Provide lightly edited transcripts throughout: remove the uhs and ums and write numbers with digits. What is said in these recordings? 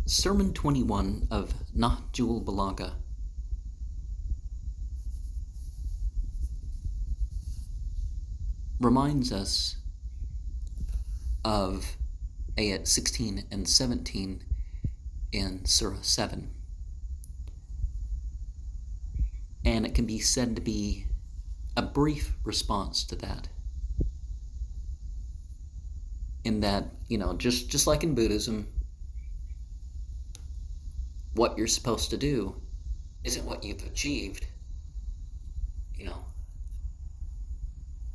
Sermon 21 of Nahjul Balagah. Reminds us of ayat 16 and 17 in Surah 7. And it can be said to be a brief response to that. In that, just like in Buddhism, what you're supposed to do isn't what you've achieved.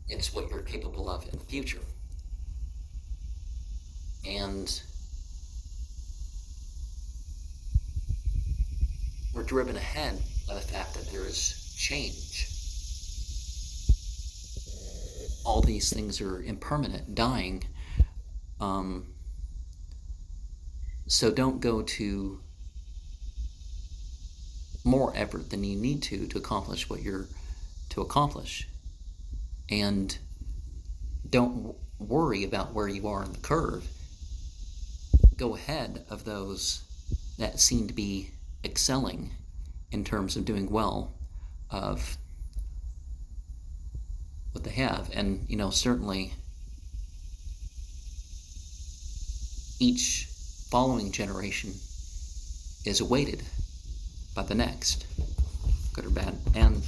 It's what you're capable of in the future. And we're driven ahead by the fact that there is change. All these things are impermanent, dying. So don't go to more effort than you need to accomplish what you're to accomplish. And don't worry about where you are in the curve. Go ahead of those that seem to be excelling in terms of doing well of what they have. And, certainly each following generation is awaited by the next, good or bad. And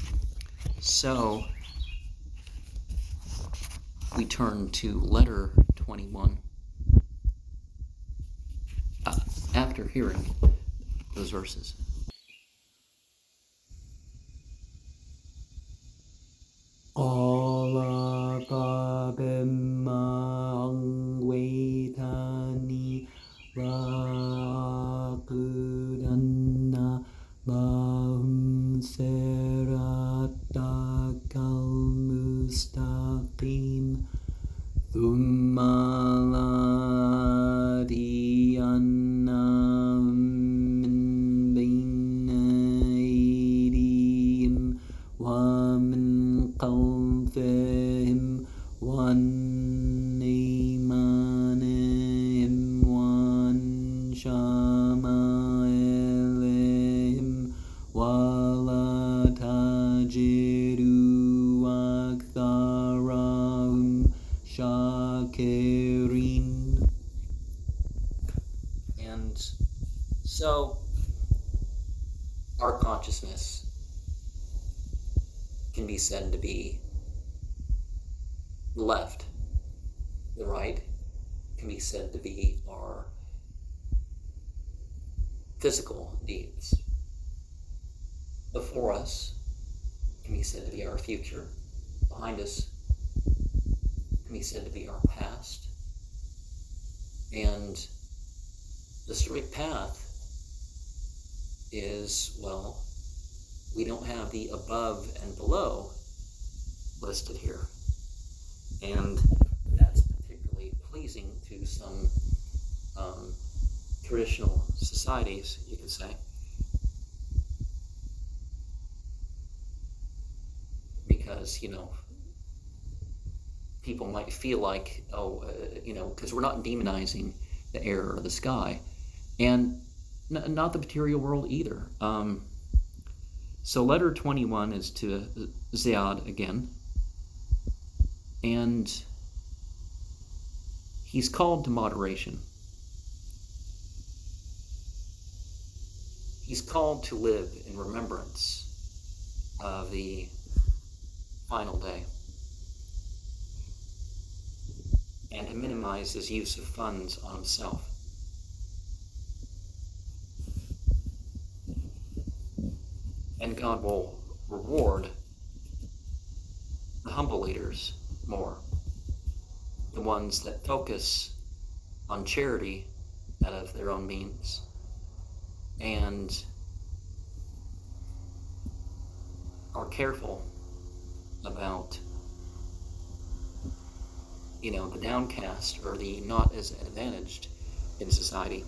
so we turn to letter 21 after hearing those verses. Lahum siratakal mustaqim thumma ladiyanna min bayna aydihim wa min khalfihim wa an aymanihim wa an shama'ilihim وَلَا تَجِدُوا أَكْثَرَهُمْ شَاكِرِينَ. And so our consciousness can be said to be the left. The right can be said to be our physical deeds. Before us can be said to be our future. Behind us can be said to be our past. And the straight path is, we don't have the above and below listed here. And that's particularly pleasing to some traditional societies, you could say. Because, people might feel like, because we're not demonizing the air or the sky, and not the material world either. So letter 21 is to Ziyad again, and he's called to moderation. He's called to live in remembrance of the final day, and to minimize his use of funds on himself. And God will reward the humble leaders more, the ones that focus on charity out of their own means, and are careful about the downcast or the not as advantaged in society,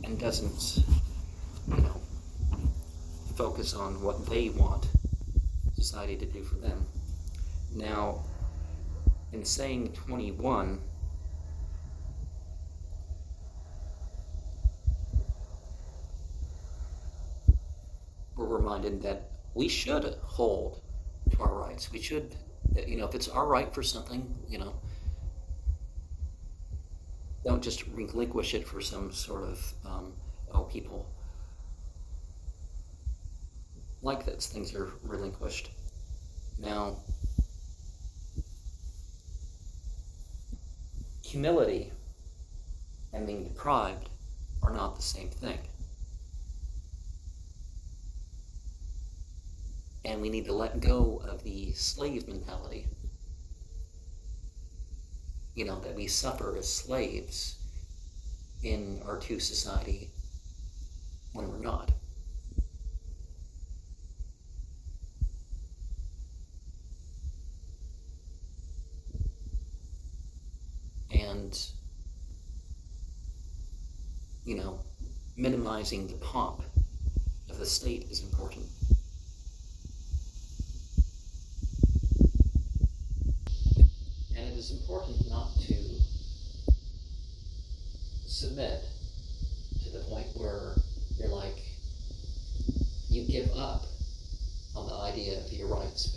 and doesn't focus on what they want society to do for them. Now, in saying 21, reminded that we should hold to our rights. We should, if it's our right for something, don't just relinquish it for some sort of, people like this, things are relinquished. Now, humility and being deprived are not the same thing. And we need to let go of the slave mentality, that we suffer as slaves in our two society when we're not. And, minimizing the pomp of the state is important. And it is important not to submit to the point where you're like, you give up on the idea of your rights